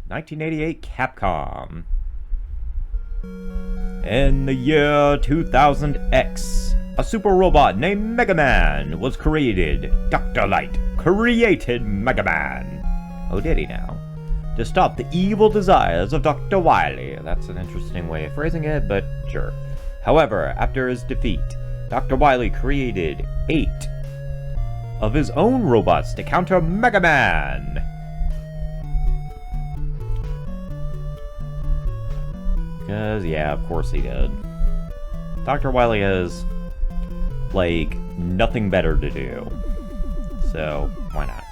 1988 Capcom. In the year 2000X, a super robot named Mega Man was created. Dr. Light created Mega Man. Oh, did he now? To stop the evil desires of Dr. Wily. That's an interesting way of phrasing it, but sure. However, after his defeat, Dr. Wily created 8 of his own robots to counter Mega Man. Because, yeah, of course he did. Dr. Wily has, like, nothing better to do. So, why not?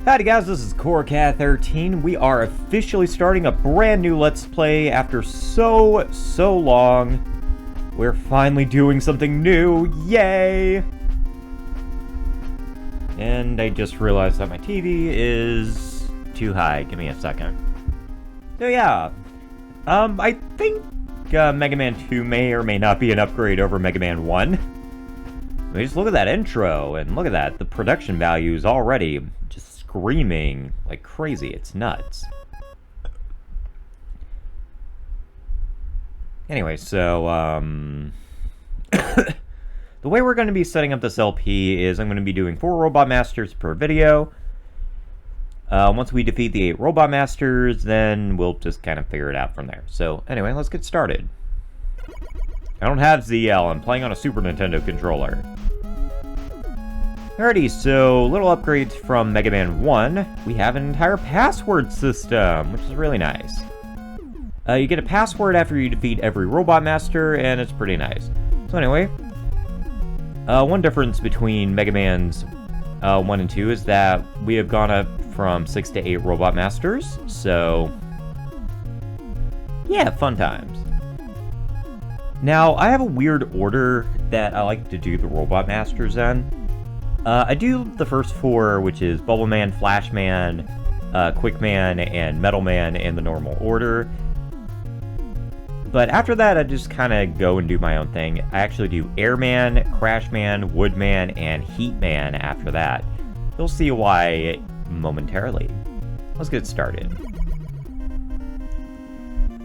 Howdy guys, this is CoreCat13. We are officially starting a brand new Let's Play after so long. We're finally doing something new, yay! And I just realized that my TV is too high. Give me a second. So yeah, I think Mega Man 2 may or may not be an upgrade over Mega Man 1. I mean, just look at that intro, and look at that. The production value is already just screaming like crazy. It's nuts. Anyway, so, the way we're going to be setting up this LP is I'm going to be doing 4 Robot Masters per video. Once we defeat the 8 Robot Masters, then we'll just kind of figure it out from there. So, anyway, let's get started. I don't have ZL, I'm playing on a Super Nintendo controller. Alrighty, so little upgrades from Mega Man 1. We have an entire password system, which is really nice. You get a password after you defeat every Robot Master, and it's pretty nice. So anyway, one difference between Mega Man's 1 and 2 is that we have gone up from 6 to 8 Robot Masters, so yeah, fun times. Now, I have a weird order that I like to do the Robot Masters in. I do the first 4, which is Bubble Man, Flash Man, Quick Man, and Metal Man in the normal order. But after that, I just kind of go and do my own thing. I actually do Airman, Crash Man, Woodman, and Heat Man after that. You'll see why momentarily. Let's get started.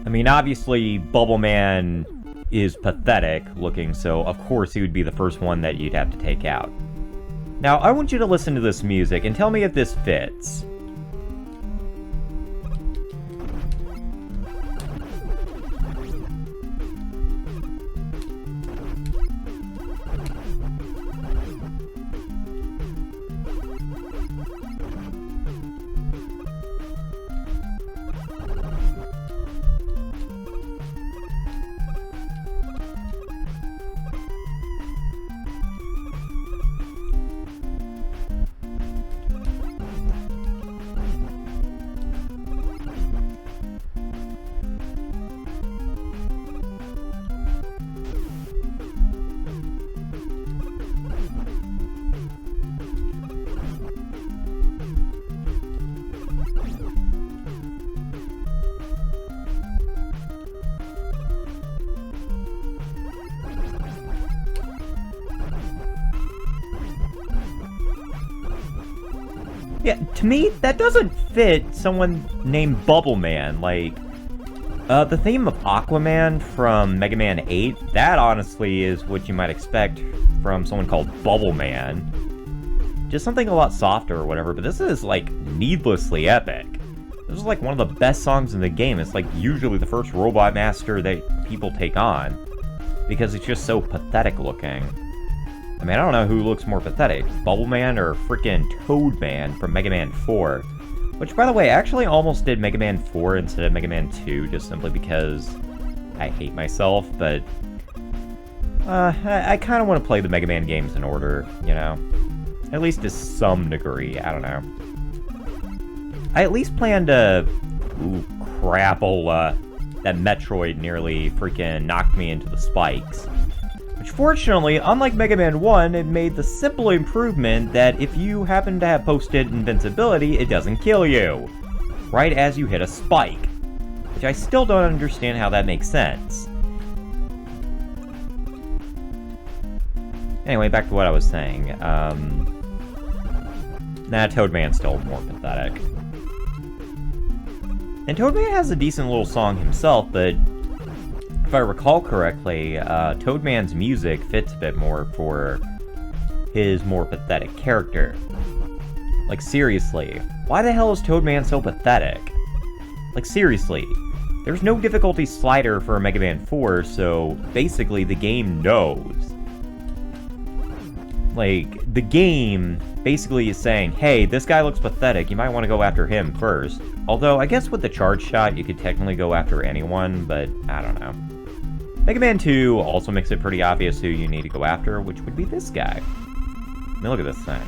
I mean, obviously, Bubble Man is pathetic looking, so of course he would be the first one that you'd have to take out. Now, I want you to listen to this music and tell me if this fits. Yeah, to me, that doesn't fit someone named Bubble Man. Like, the theme of Aquaman from Mega Man 8, that honestly is what you might expect from someone called Bubble Man. Just something a lot softer or whatever, but this is, like, needlessly epic. This is, like, one of the best songs in the game. It's, like, usually the first Robot Master that people take on, because it's just so pathetic looking. I mean, I don't know who looks more pathetic, Bubble Man or frickin' Toad Man from Mega Man 4. Which, by the way, I actually almost did Mega Man 4 instead of Mega Man 2, just simply because I hate myself, but I kind of want to play the Mega Man games in order, you know? At least to some degree, I don't know. I at least plan to... Ooh, crapple, that Metroid nearly freaking knocked me into the spikes. Which fortunately, unlike Mega Man 1, it made the simple improvement that if you happen to have posted invincibility, it doesn't kill you. Right as you hit a spike. Which I still don't understand how that makes sense. Anyway, back to what I was saying. Nah, Toad Man's still more pathetic. And Toadman has a decent little song himself, but if I recall correctly, Toadman's music fits a bit more for his more pathetic character. Like, seriously, why the hell is Toadman so pathetic? Like, seriously, there's no difficulty slider for a Mega Man 4, so basically the game knows. Like, the game basically is saying, hey, this guy looks pathetic, you might want to go after him first. Although, I guess with the charge shot, you could technically go after anyone, but I don't know. Mega Man 2 also makes it pretty obvious who you need to go after, which would be this guy. I mean, look at this thing.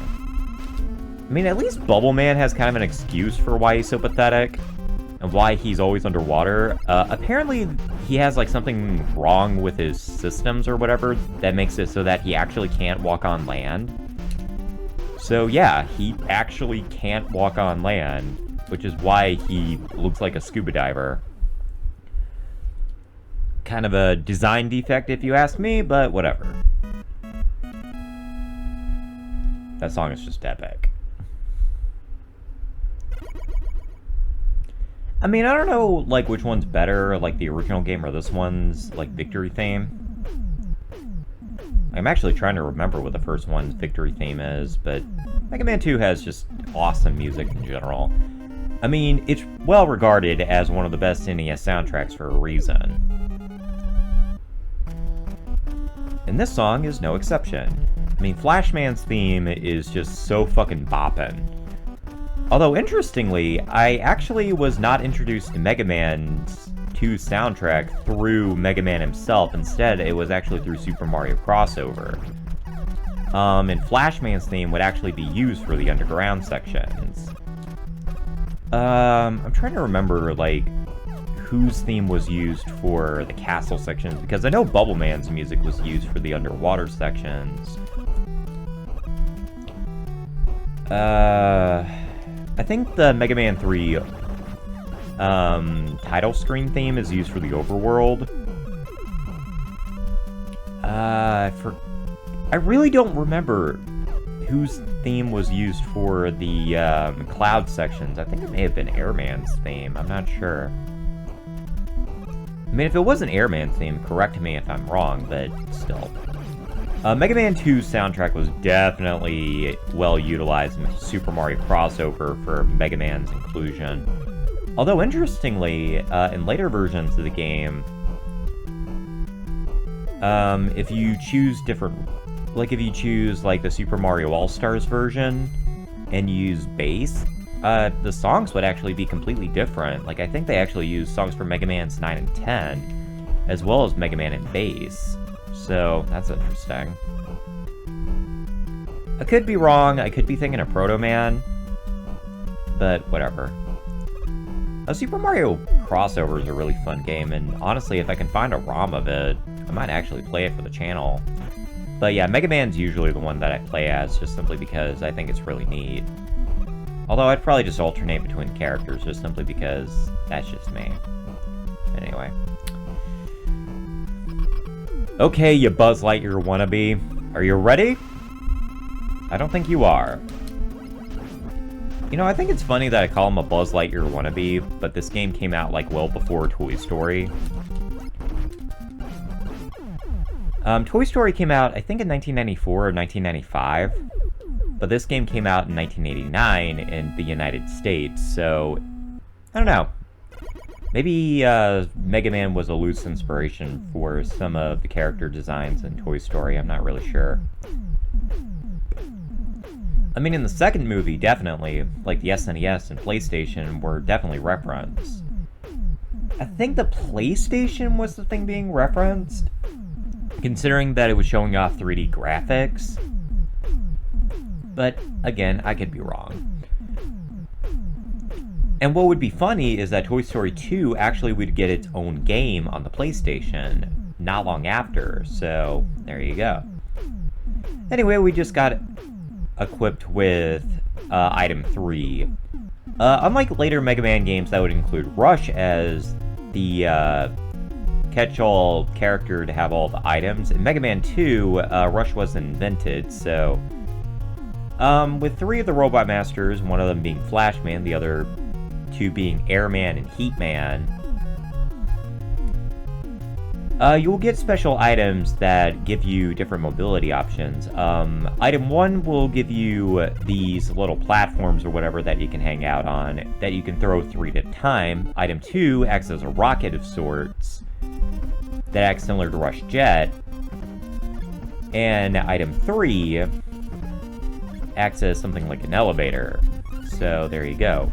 I mean, at least Bubble Man has kind of an excuse for why he's so pathetic, and why he's always underwater. Apparently, he has, like, something wrong with his systems or whatever that makes it so that he actually can't walk on land. So, yeah, he actually can't walk on land, which is why he looks like a scuba diver. Kind of a design defect, if you ask me, but whatever. That song is just epic. I mean, I don't know, like, which one's better, like, the original game or this one's, like, victory theme. I'm actually trying to remember what the first one's victory theme is, but Mega Man 2 has just awesome music in general. I mean, it's well regarded as one of the best NES soundtracks for a reason. And this song is no exception. I mean, Flashman's theme is just so fucking boppin'. Although, interestingly, I actually was not introduced to Mega Man 2's soundtrack through Mega Man himself. Instead, it was actually through Super Mario Crossover. And Flashman's theme would actually be used for the underground sections. I'm trying to remember, like, whose theme was used for the castle sections, because I know Bubble Man's music was used for the underwater sections. I think the Mega Man 3 title screen theme is used for the overworld. I really don't remember whose theme was used for the cloud sections. I think it may have been Airman's theme. I'm not sure. I mean, if it wasn't Airman's theme, correct me if I'm wrong, but still. Mega Man 2's soundtrack was definitely well utilized in Super Mario Crossover for Mega Man's inclusion. Although, interestingly, in later versions of the game, if you choose different... Like, if you choose, like, the Super Mario All-Stars version, and you use bass, the songs would actually be completely different. Like, I think they actually use songs from Mega Man's 9 and 10, as well as Mega Man and bass. So, that's interesting. I could be wrong, I could be thinking of Proto Man, but whatever. A Super Mario Crossover is a really fun game, and honestly, if I can find a ROM of it, I might actually play it for the channel. But yeah, Mega Man's usually the one that I play as, just simply because I think it's really neat. Although I'd probably just alternate between the characters, just simply because that's just me. Anyway. Okay, you Buzz Lightyear wannabe. Are you ready? I don't think you are. You know, I think it's funny that I call him a Buzz Lightyear wannabe, but this game came out, like, well before Toy Story. Toy Story came out, I think, in 1994 or 1995, but this game came out in 1989 in the United States, so I don't know. Maybe Mega Man was a loose inspiration for some of the character designs in Toy Story, I'm not really sure. I mean, in the second movie, definitely, like the SNES and PlayStation were definitely referenced. I think the PlayStation was the thing being referenced, considering that it was showing off 3D graphics. But, again, I could be wrong. And what would be funny is that Toy Story 2 actually would get its own game on the PlayStation not long after, so there you go. Anyway, we just got equipped with item 3. Unlike later Mega Man games that would include Rush as the catch-all character to have all the items, in Mega Man 2, Rush wasn't invented, so with 3 of the Robot Masters, one of them being Flashman, the other to being Airman and Heatman, you'll get special items that give you different mobility options. Item 1 will give you these little platforms or whatever that you can hang out on, that you can throw 3 at a time. Item 2 acts as a rocket of sorts, that acts similar to Rush Jet. And item 3 acts as something like an elevator. So there you go.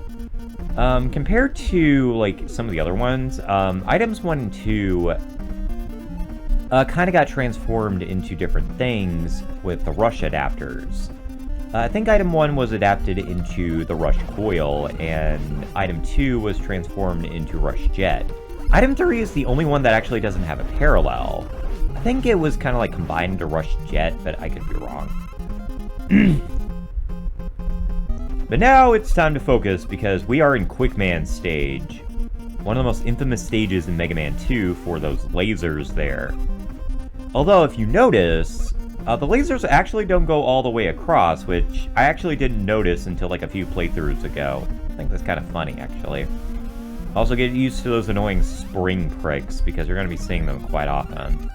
Compared to, like, some of the other ones, items 1 and 2 kind of got transformed into different things with the Rush adapters. I think item 1 was adapted into the Rush Coil, and item 2 was transformed into Rush Jet. Item 3 is the only one that actually doesn't have a parallel. I think it was kind of like combined into Rush Jet, but I could be wrong. But now it's time to focus, because we are in Quickman stage. One of the most infamous stages in Mega Man 2 for those lasers there. Although, if you notice, the lasers actually don't go all the way across, which I actually didn't notice until like a few playthroughs ago. I think that's kind of funny, actually. Also, get used to those annoying spring pricks, because you're going to be seeing them quite often.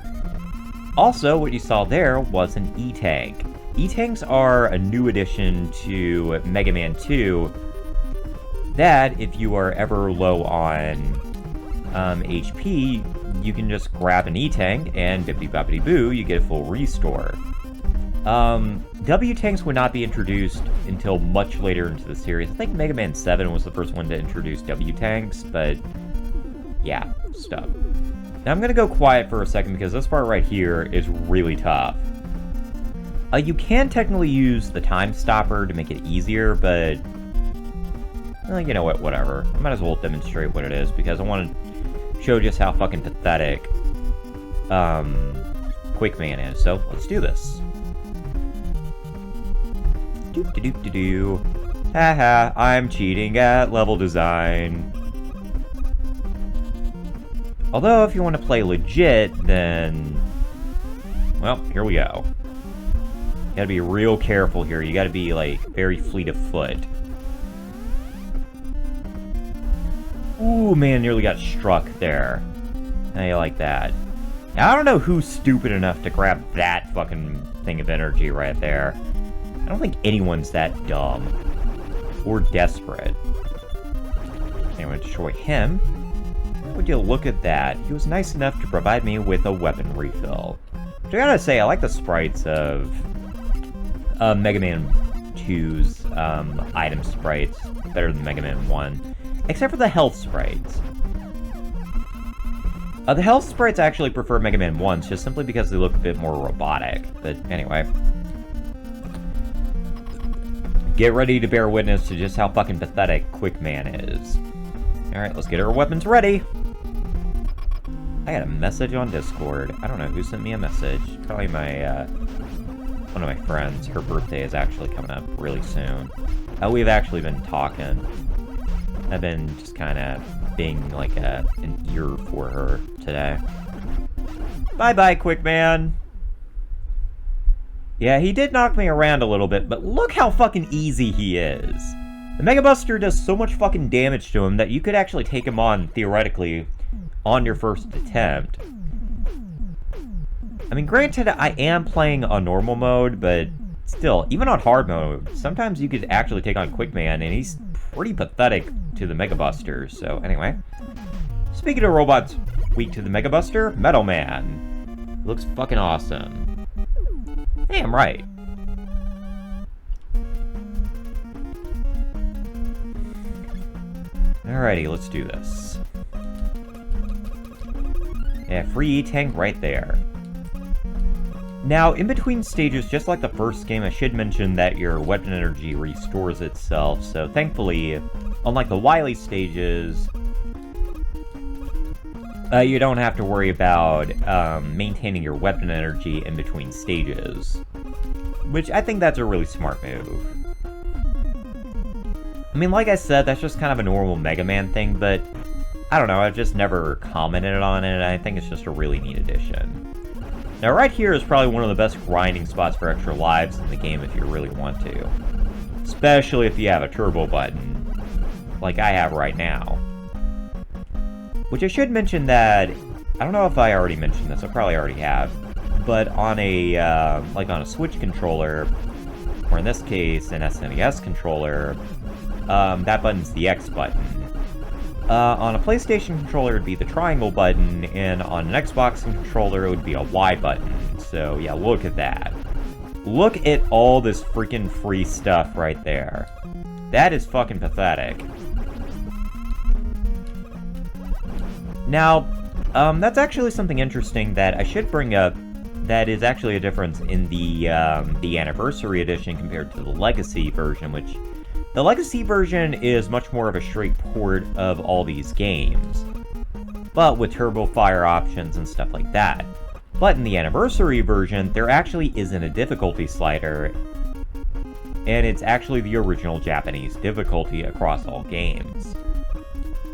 Also, what you saw there was an E-Tank. E-Tanks are a new addition to Mega Man 2 that, if you are ever low on HP, you can just grab an E-Tank, and bippity-boppity-boo, you get a full restore. W-Tanks would not be introduced until much later into the series. I think Mega Man 7 was the first one to introduce W-Tanks, but yeah, stuff. Now I'm gonna go quiet for a second, because this part right here is really tough. You can technically use the time stopper to make it easier, but you know what, whatever. I might as well demonstrate what it is, because I want to show just how fucking pathetic Quickman is. So let's do this. Doop-de-doop-de-doo. Haha, I'm cheating at level design. Although, if you want to play legit, then, well, here we go. You gotta be real careful here. You gotta be, like, very fleet of foot. Ooh, man, nearly got struck there. How you like that? Now, I don't know who's stupid enough to grab that fucking thing of energy right there. I don't think anyone's that dumb. Or desperate. Anyway, destroy him. Would you look at that? He was nice enough to provide me with a weapon refill. Which I gotta say, I like the sprites of Mega Man 2's item sprites better than Mega Man 1. Except for the health sprites. The health sprites I actually prefer Mega Man 1's, just simply because they look a bit more robotic. But anyway. Get ready to bear witness to just how fucking pathetic Quickman is. Alright, let's get our weapons ready. I got a message on Discord. I don't know who sent me a message. Probably my, one of my friends. Her birthday is actually coming up really soon. We've actually been talking. I've been just kind of being like an ear for her today. Bye-bye, Quickman. Yeah, he did knock me around a little bit, but look how fucking easy he is. The Mega Buster does so much fucking damage to him that you could actually take him on, theoretically, on your first attempt. I mean, granted, I am playing on normal mode, but still, even on hard mode, sometimes you could actually take on Quickman, and he's pretty pathetic to the Mega Buster. So, anyway. Speaking of robots weak to the Mega Buster, Metal Man. Looks fucking awesome. Hey, I'm right. Alrighty, let's do this. Yeah, free E-Tank right there. Now, in between stages, just like the first game, I should mention that your weapon energy restores itself, so thankfully, unlike the Wily stages, you don't have to worry about maintaining your weapon energy in between stages. Which, I think that's a really smart move. I mean, like I said, that's just kind of a normal Mega Man thing, but I don't know, I've just never commented on it, and I think it's just a really neat addition. Now, right here is probably one of the best grinding spots for extra lives in the game if you really want to. Especially if you have a turbo button. like I have right now. Which I should mention that, I don't know if I already mentioned this, I probably already have, but on a, like on a Switch controller, or in this case, an SNES controller, that button's the X button. On a PlayStation controller, it'd be the triangle button, and on an Xbox controller, it would be a Y button. So, yeah, look at that. Look at all this freaking free stuff right there. That is fucking pathetic. Now, that's actually something interesting that I should bring up that is actually a difference in the Anniversary Edition compared to the Legacy version, which... The Legacy version is much more of a straight port of all these games, but with turbo fire options and stuff like that. But in the Anniversary version, there actually isn't a difficulty slider, and it's actually the original Japanese difficulty across all games,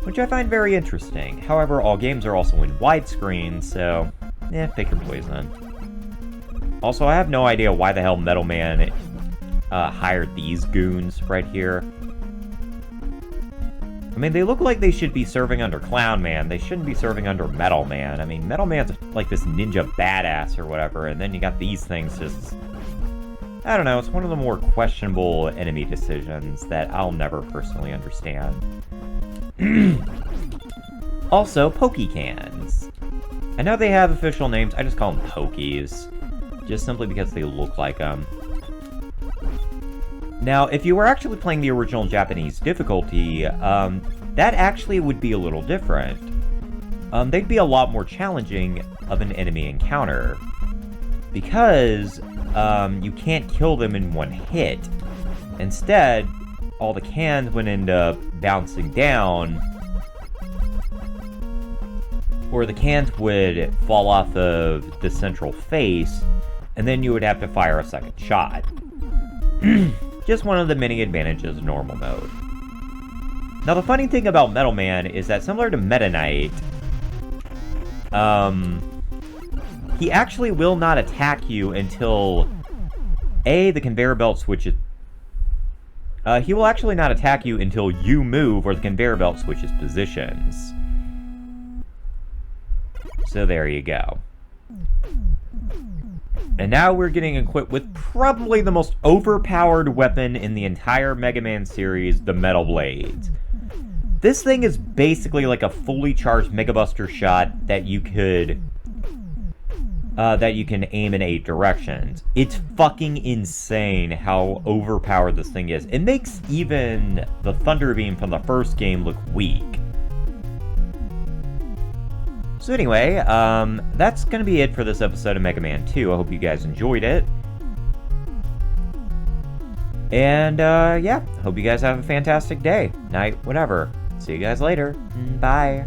which I find very interesting. However, all games are also in widescreen, so, pick your poison. Also, I have no idea why the hell Metal Man hired these goons right here. I mean, they look like they should be serving under Clown Man. They shouldn't be serving under Metal Man. I mean, Metal Man's like this ninja badass or whatever, and then you got these things just... I don't know, it's one of the more questionable enemy decisions that I'll never personally understand. Also, Pokecans. I know they have official names, I just call them Pokies. Just simply because they look like them. Now, if you were actually playing the original Japanese difficulty, that actually would be a little different. They'd be a lot more challenging of an enemy encounter, because you can't kill them in one hit. Instead, all the cans would end up bouncing down, or the cans would fall off of the central face, and then you would have to fire a second shot. Just one of the many advantages of normal mode. Now, the funny thing about Metal Man is that, similar to Meta Knight, he actually will not attack you until, A, the conveyor belt switches... he will actually not attack you until you move or the conveyor belt switches positions. So there you go. And now we're getting equipped with probably the most overpowered weapon in the entire Mega Man series, the metalblade. This thing is basically like a fully charged Mega Buster shot that you could... that you can aim in 8 directions. It's fucking insane how overpowered this thing is. It makes even the Thunder Beam from the first game look weak. So anyway, that's going to be it for this episode of Mega Man 2. I hope you guys enjoyed it. And, yeah, hope you guys have a fantastic day, night, whatever. See you guys later. Bye.